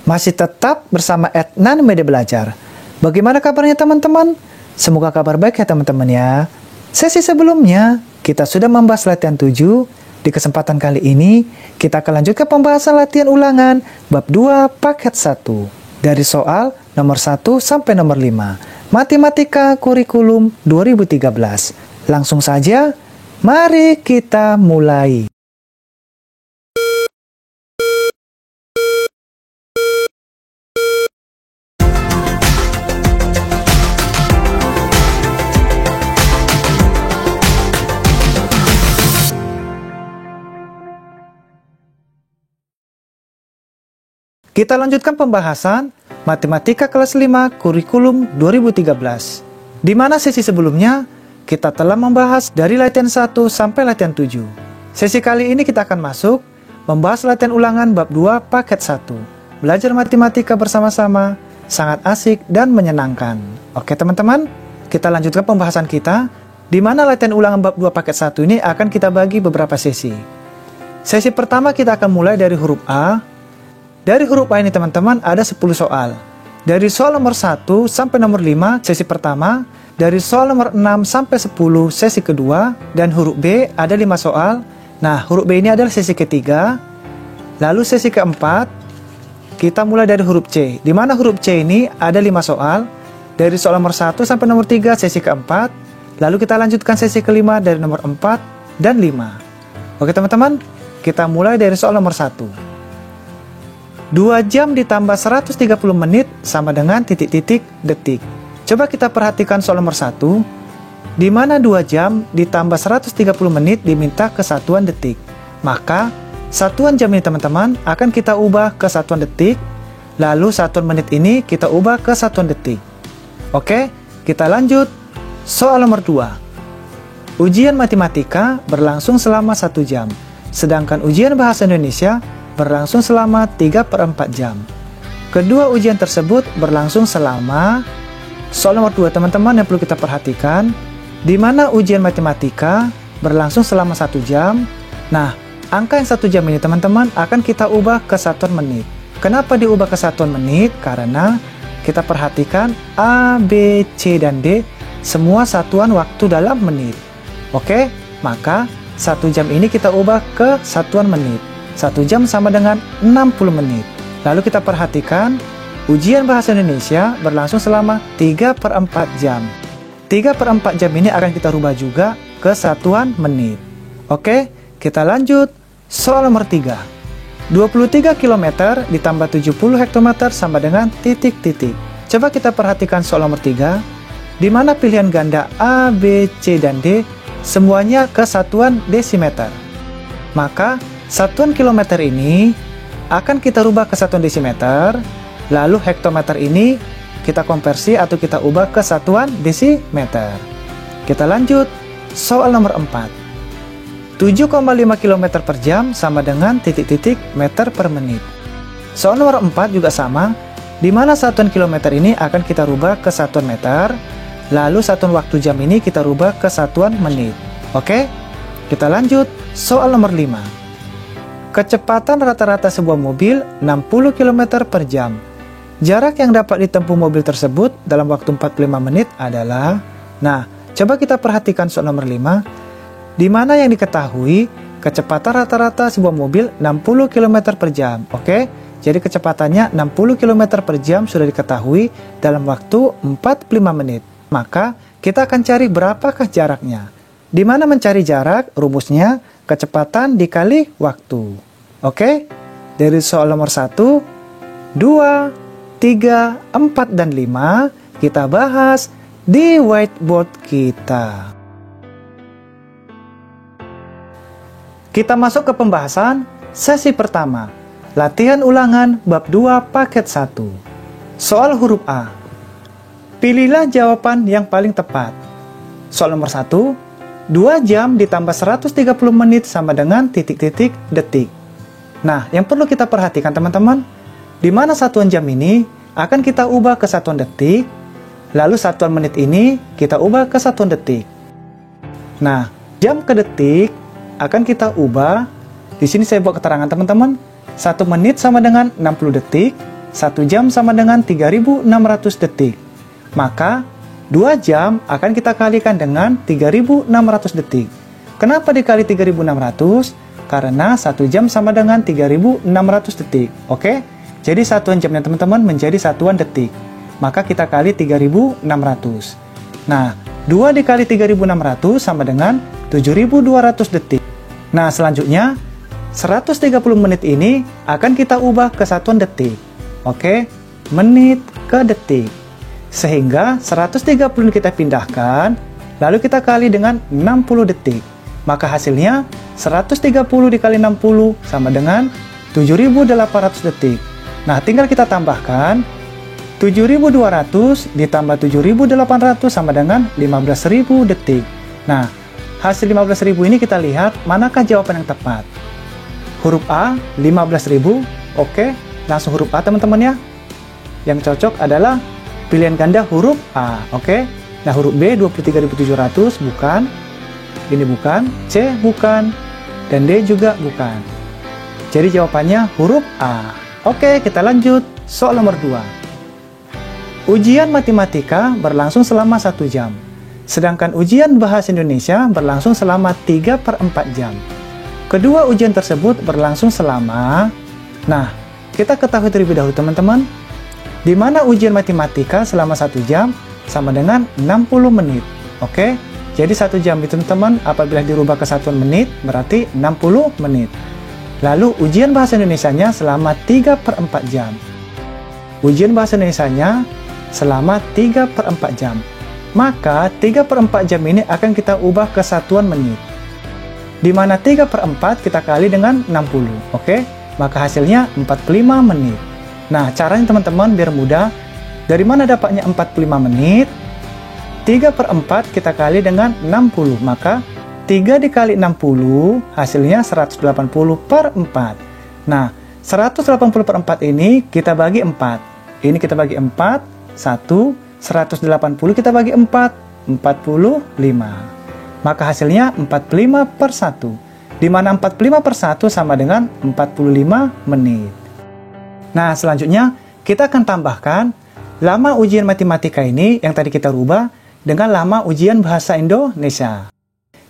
Masih tetap bersama Adnan Media Belajar. Bagaimana kabarnya teman-teman? Semoga kabar baik ya teman-teman ya. Sesi sebelumnya, kita sudah membahas latihan 7. Di kesempatan kali ini, kita akan lanjut ke pembahasan latihan ulangan bab 2 paket 1. Dari soal nomor 1 sampai nomor 5. Matematika Kurikulum 2013. Langsung saja, mari kita mulai. Kita lanjutkan pembahasan Matematika kelas 5 Kurikulum 2013. Di mana sesi sebelumnya kita telah membahas dari latihan 1 sampai latihan 7. Sesi kali ini kita akan masuk membahas latihan ulangan bab 2 paket 1. Belajar matematika bersama-sama sangat asik dan menyenangkan. Oke teman-teman, kita lanjutkan pembahasan kita di mana latihan ulangan bab 2 paket 1 ini akan kita bagi beberapa sesi. Sesi pertama kita akan mulai dari huruf A. Dari huruf A ini teman-teman ada 10 soal. Dari soal nomor 1 sampai nomor 5 sesi pertama, dari soal nomor 6 sampai 10 sesi kedua, dan huruf B ada 5 soal. Nah, huruf B ini adalah sesi ketiga. Lalu sesi keempat, kita mulai dari huruf C. Di mana huruf C ini ada 5 soal. Dari soal nomor 1 sampai nomor 3 sesi keempat. Lalu kita lanjutkan sesi kelima dari nomor 4 dan 5. Oke teman-teman, kita mulai dari soal nomor 1. 2 jam ditambah 130 menit sama dengan titik-titik detik. Coba kita perhatikan soal nomor 1, di mana 2 jam ditambah 130 menit diminta ke satuan detik. Maka, satuan jam ini teman-teman akan kita ubah ke satuan detik, lalu satuan menit ini kita ubah ke satuan detik. Oke, kita lanjut. Soal nomor 2. Ujian matematika berlangsung selama 1 jam, sedangkan ujian bahasa Indonesia berlangsung selama 3/4 jam. Kedua ujian tersebut berlangsung selama soal nomor 2 teman-teman yang perlu kita perhatikan, di mana ujian matematika berlangsung selama 1 jam. Nah, angka yang 1 jam ini teman-teman akan kita ubah ke satuan menit. Kenapa diubah ke satuan menit? Karena kita perhatikan A, B, C, dan D semua satuan waktu dalam menit. Oke, maka 1 jam ini kita ubah ke satuan menit. 1 jam sama dengan 60 menit. Lalu kita perhatikan, ujian bahasa Indonesia berlangsung selama 3/4 jam. 3/4 jam ini akan kita rubah juga ke satuan menit. Oke, kita lanjut. Soal nomor 3. 23 km ditambah 70 hektometer sama dengan titik-titik. Coba kita perhatikan soal nomor 3, di mana pilihan ganda A, B, C, dan D semuanya ke satuan desimeter. Maka, satuan kilometer ini akan kita rubah ke satuan desimeter, lalu hektometer ini kita konversi atau kita ubah ke satuan desimeter. Kita lanjut, soal nomor 4. 7,5 km per jam sama dengan titik-titik meter per menit. Soal nomor 4 juga sama, di mana satuan kilometer ini akan kita rubah ke satuan meter, lalu satuan waktu jam ini kita rubah ke satuan menit. Oke, kita lanjut, soal nomor 5. Kecepatan rata-rata sebuah mobil 60 km per jam. Jarak yang dapat ditempuh mobil tersebut dalam waktu 45 menit adalah... Nah, coba kita perhatikan soal nomor 5, di mana yang diketahui kecepatan rata-rata sebuah mobil 60 km per jam. Oke, jadi kecepatannya 60 km per jam sudah diketahui dalam waktu 45 menit. Maka, kita akan cari berapakah jaraknya. Di mana mencari jarak, rumusnya kecepatan dikali waktu. Oke, dari soal nomor 1, 2, 3, 4, dan 5 kita bahas di whiteboard kita. Kita masuk ke pembahasan sesi pertama, latihan ulangan bab 2 paket 1. Soal huruf A. Pilihlah jawaban yang paling tepat. Soal nomor 1, 2 jam ditambah 130 menit sama dengan titik-titik detik. Nah, yang perlu kita perhatikan teman-teman, di mana satuan jam ini akan kita ubah ke satuan detik, lalu satuan menit ini kita ubah ke satuan detik. Nah, jam ke detik akan kita ubah. Di sini saya buat keterangan teman-teman. 1 menit sama dengan 60 detik, 1 jam sama dengan 3600 detik. Maka 2 jam akan kita kalikan dengan 3600 detik. Kenapa dikali 3600? Karena 1 jam sama dengan 3600 detik. Oke? Jadi satuan jamnya teman-teman menjadi satuan detik. Maka kita kali 3600. Nah, 2 dikali 3600 sama dengan 7200 detik. Nah, selanjutnya 130 menit ini akan kita ubah ke satuan detik. Oke? Menit ke detik. Sehingga 130 kita pindahkan, lalu kita kali dengan 60 detik. Maka hasilnya 130 dikali 60 sama dengan 7800 detik. Nah, tinggal kita tambahkan 7200 ditambah 7800 sama dengan 15000 detik. Nah, hasil 15000 ini kita lihat manakah jawaban yang tepat. Huruf A 15000. Oke, langsung huruf A teman-teman ya. Yang cocok adalah pilihan ganda huruf A, oke? Nah, huruf B 23700 bukan. Ini bukan, C bukan, dan D juga bukan. Jadi jawabannya huruf A. Oke, kita lanjut. Soal nomor 2. Ujian matematika berlangsung selama 1 jam. Sedangkan ujian bahasa Indonesia berlangsung selama 3/4 jam. Kedua ujian tersebut berlangsung selama... Nah, kita ketahui terlebih dahulu teman-teman, di mana ujian matematika selama 1 jam sama dengan 60 menit. Oke? Jadi 1 jam itu teman-teman apabila dirubah ke satuan menit berarti 60 menit. Lalu ujian bahasa Indonesianya selama 3/4 jam. Ujian bahasa Indonesianya selama 3/4 jam. Maka 3/4 jam ini akan kita ubah ke satuan menit. Di mana 3/4 kita kali dengan 60. Oke? Maka hasilnya 45 menit. Nah, caranya teman-teman biar mudah. Dari mana dapatnya 45 menit? 3/4 kita kali dengan 60. Maka 3 dikali 60 hasilnya 180/4. Nah, 180/4 ini kita bagi 4. Ini kita bagi 4. 1. 180 kita bagi 4. 45. Maka hasilnya 45/1. Di mana 45/1 sama dengan 45 menit. Nah, selanjutnya kita akan tambahkan lama ujian matematika ini yang tadi kita rubah dengan lama ujian bahasa Indonesia.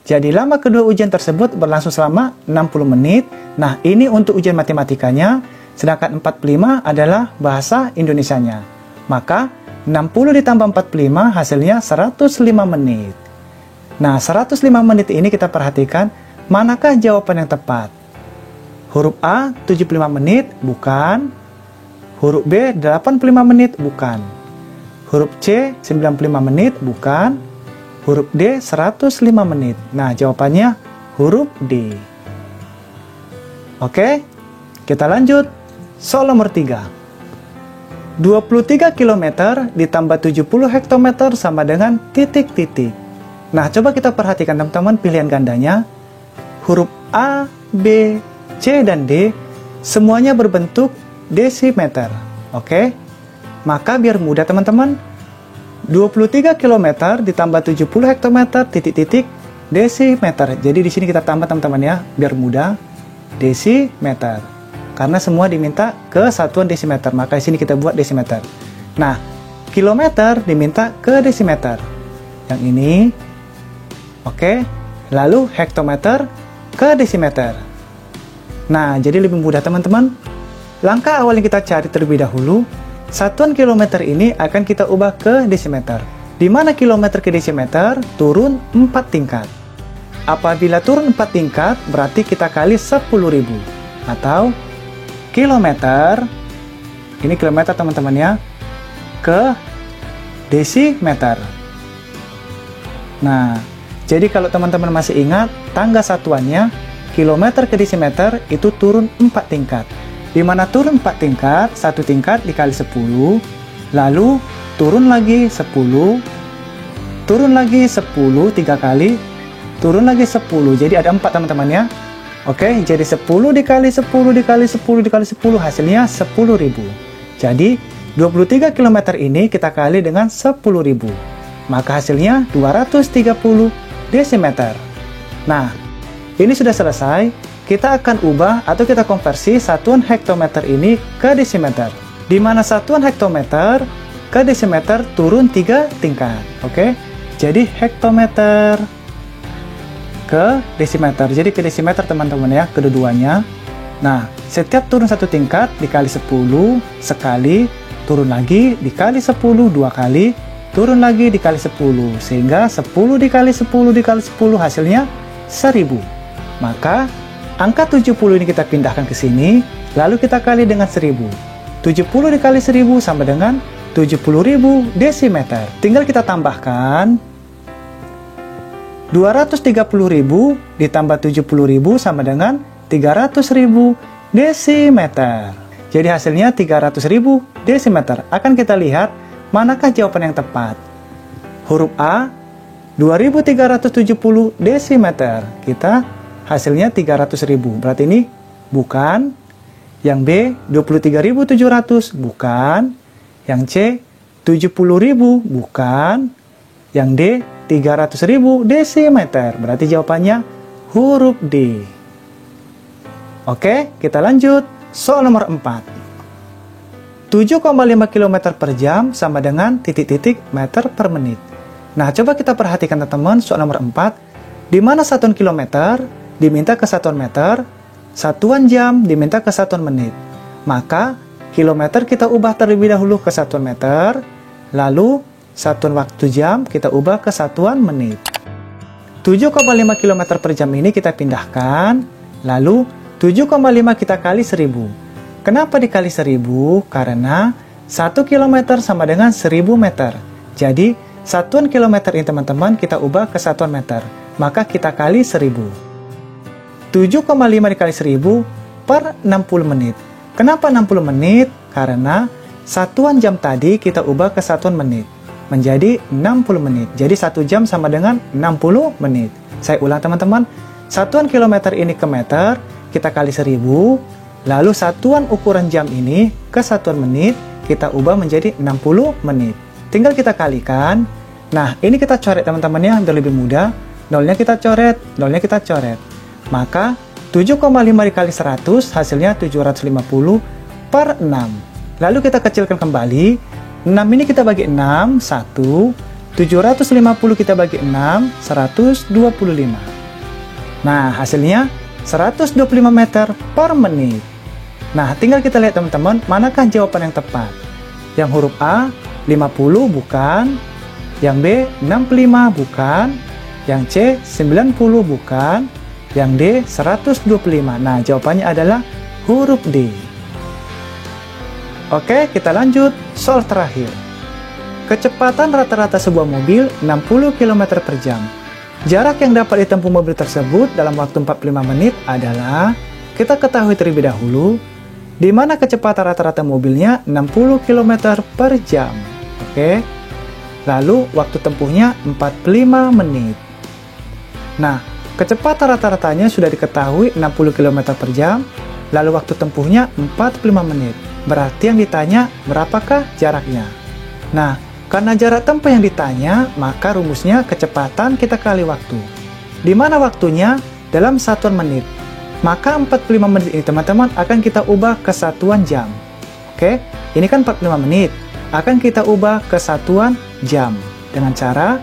Jadi lama kedua ujian tersebut berlangsung selama 60 menit. Nah, ini untuk ujian matematikanya, sedangkan 45 adalah bahasa Indonesianya. Maka 60 ditambah 45 hasilnya 105 menit. Nah, 105 menit ini kita perhatikan manakah jawaban yang tepat. Huruf A 75 menit, bukan. Huruf B 85 menit, bukan. Huruf C 95 menit, bukan. Huruf D 105 menit. Nah, jawabannya huruf D. Oke, kita lanjut. Soal nomor 3. 23 km ditambah 70 hektometer sama dengan titik-titik. Nah, coba kita perhatikan teman-teman pilihan gandanya. Huruf A, B, C, dan D semuanya berbentuk desimeter. Oke? Maka biar mudah teman-teman, 23 km ditambah 70 hektometer titik-titik desimeter. Jadi di sini kita tambah teman-teman ya, biar mudah. Desimeter. Karena semua diminta ke satuan desimeter, maka di sini kita buat desimeter. Nah, kilometer diminta ke desimeter. Yang ini. Oke. Lalu hektometer ke desimeter. Nah, jadi lebih mudah teman-teman. Langkah awal yang kita cari terlebih dahulu, satuan kilometer ini akan kita ubah ke desimeter. Di mana kilometer ke desimeter turun 4 tingkat. Apabila turun 4 tingkat, berarti kita kali 10.000. Atau kilometer, ini kilometer teman-teman ya, ke desimeter. Nah, jadi kalau teman-teman masih ingat, tangga satuannya, kilometer ke desimeter itu turun 4 tingkat. Di mana turun 4 tingkat, 1 tingkat dikali 10, lalu turun lagi 10, turun lagi 10, 3 kali, turun lagi 10, jadi ada 4 teman-teman ya. Oke, jadi 10 dikali 10 dikali 10 dikali 10, hasilnya 10.000. Jadi, 23 km ini kita kali dengan 10.000. Maka hasilnya 230 desimeter. Nah, ini sudah selesai. Kita akan ubah atau kita konversi satuan hektometer ini ke desimeter. di mana satuan hektometer ke desimeter turun 3 tingkat. Oke, jadi hektometer ke desimeter. Jadi ke desimeter teman-teman ya, kedua-duanya. Nah, setiap turun 1 tingkat dikali 10 sekali, turun lagi dikali 10 2 kali, turun lagi dikali 10, sehingga 10 dikali 10 dikali 10 hasilnya 1000. Maka angka 70 ini kita pindahkan ke sini, lalu kita kali dengan 1000. 70 dikali 1000 sama dengan 70.000 desimeter. Tinggal kita tambahkan 230.000 ditambah 70.000 sama dengan 300.000 desimeter. Jadi hasilnya 300.000 desimeter. Akan kita lihat manakah jawaban yang tepat. Huruf A 2370 desimeter. Kita hasilnya 300.000. Berarti ini bukan. Yang B 23.700 bukan. Yang C 70.000 bukan. Yang D 300.000 desimeter. Berarti jawabannya huruf D. Oke, kita lanjut. Soal nomor 4. 7,5 km per jam sama dengan titik-titik meter per menit. Nah, coba kita perhatikan teman-teman soal nomor 4. Di mana satuan kilometer diminta ke satuan meter, satuan jam diminta ke satuan menit. Maka, kilometer kita ubah terlebih dahulu ke satuan meter, lalu satuan waktu jam kita ubah ke satuan menit. 7,5 km per jam ini kita pindahkan, lalu 7,5 kita kali 1000. Kenapa dikali 1000? Karena 1 km sama dengan 1000 meter. Jadi, satuan kilometer ini teman-teman kita ubah ke satuan meter. Maka kita kali 1000. 7,5 dikali 1000 per 60 menit. Kenapa 60 menit? Karena satuan jam tadi kita ubah ke satuan menit. Menjadi 60 menit. Jadi 1 jam sama dengan 60 menit. Saya ulang teman-teman. Satuan kilometer ini ke meter, kita kali 1000. Lalu satuan ukuran jam ini ke satuan menit, kita ubah menjadi 60 menit. Tinggal kita kalikan. Nah, ini kita coret teman-teman ya, biar lebih mudah. Nolnya kita coret, nolnya kita coret. Maka, 7,5 dikali 100, hasilnya 750 per 6. Lalu kita kecilkan kembali. 6 ini kita bagi 6, 1. 750 kita bagi 6, 125. Nah, hasilnya 125 meter per menit. Nah, tinggal kita lihat teman-teman, manakah jawaban yang tepat? Yang huruf A, 50 bukan. Yang B, 65 bukan. Yang C, 90 bukan. Yang D, 125. Nah, jawabannya adalah huruf D. Oke, kita lanjut. Soal terakhir. Kecepatan rata-rata sebuah mobil 60 km per jam. Jarak yang dapat ditempuh mobil tersebut dalam waktu 45 menit adalah, kita ketahui terlebih dahulu, di mana kecepatan rata-rata mobilnya 60 km per jam. Oke. Lalu waktu tempuhnya 45 menit. Nah, kecepatan rata-ratanya sudah diketahui 60 km per jam, lalu waktu tempuhnya 45 menit. Berarti yang ditanya berapakah jaraknya? Nah, karena jarak tempuh yang ditanya, maka rumusnya kecepatan kita kali waktu. Di mana waktunya? Dalam satuan menit. Maka 45 menit ini teman-teman akan kita ubah ke satuan jam. Oke, ini kan 45 menit. Akan kita ubah ke satuan jam. Dengan cara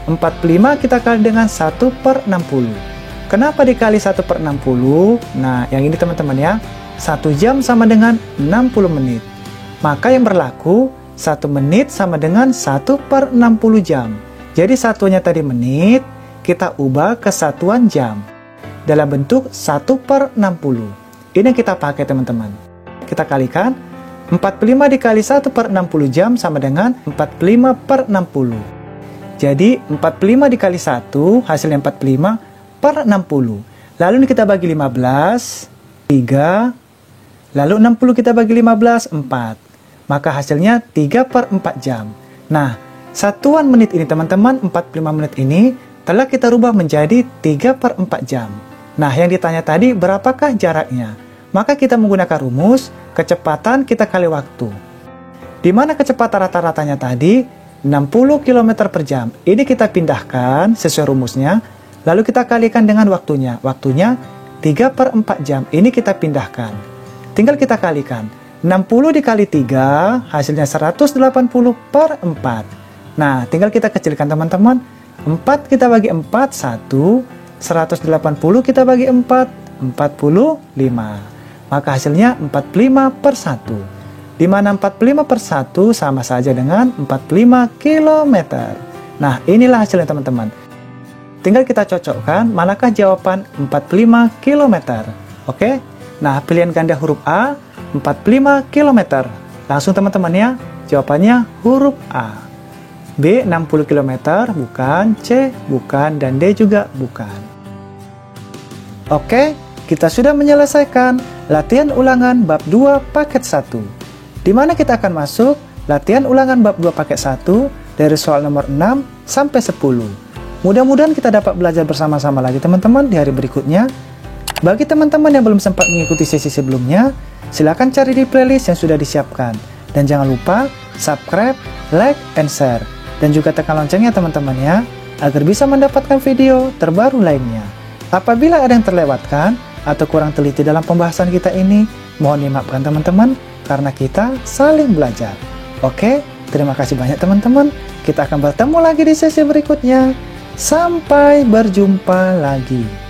45 kita kali dengan 1 per 60. Kenapa dikali 1 per 60? Nah, yang ini teman-teman ya. 1 jam sama dengan 60 menit. Maka yang berlaku 1 menit sama dengan 1 per 60 jam. Jadi satuannya tadi menit, kita ubah ke satuan jam. Dalam bentuk 1 per 60. Ini yang kita pakai teman-teman. Kita kalikan, 45 dikali 1 per 60 jam sama dengan 45 per 60. Jadi 45 dikali 1, hasilnya 45 per 60. Lalu ini kita bagi 15, 3. Lalu 60 kita bagi 15, 4. Maka hasilnya 3 per 4 jam. Nah, satuan menit ini teman-teman, 45 menit ini telah kita rubah menjadi 3 per 4 jam. Nah, yang ditanya tadi berapakah jaraknya? Maka kita menggunakan rumus kecepatan kita kali waktu. Di mana kecepatan rata-ratanya tadi 60 km per jam. Ini kita pindahkan sesuai rumusnya, lalu kita kalikan dengan waktunya. Waktunya 3 per 4 jam. Ini kita pindahkan. Tinggal kita kalikan. 60 dikali 3 hasilnya 180 per 4. Nah, tinggal kita kecilkan teman-teman. 4 kita bagi 4, 1. 180 kita bagi 4, 45. Maka hasilnya 45 per 1. Dimana 45 per 1 sama saja dengan 45 km. Nah, inilah hasilnya teman-teman. Tinggal kita cocokkan manakah jawaban 45 km. Oke? Nah, pilihan ganda huruf A 45 km. Langsung teman-teman ya, jawabannya huruf A. B 60 km bukan, C bukan, dan D juga bukan. Oke, kita sudah menyelesaikan latihan ulangan bab 2 paket 1. Di mana kita akan masuk latihan ulangan bab 2 paket 1 dari soal nomor 6 sampai 10. Mudah-mudahan kita dapat belajar bersama-sama lagi teman-teman di hari berikutnya. Bagi teman-teman yang belum sempat mengikuti sesi sebelumnya, silakan cari di playlist yang sudah disiapkan. Dan jangan lupa subscribe, like, and share. Dan juga tekan loncengnya teman-teman ya, agar bisa mendapatkan video terbaru lainnya. Apabila ada yang terlewatkan atau kurang teliti dalam pembahasan kita ini, mohon dimaafkan teman-teman, karena kita saling belajar. Oke, terima kasih banyak teman-teman. Kita akan bertemu lagi di sesi berikutnya. Sampai berjumpa lagi.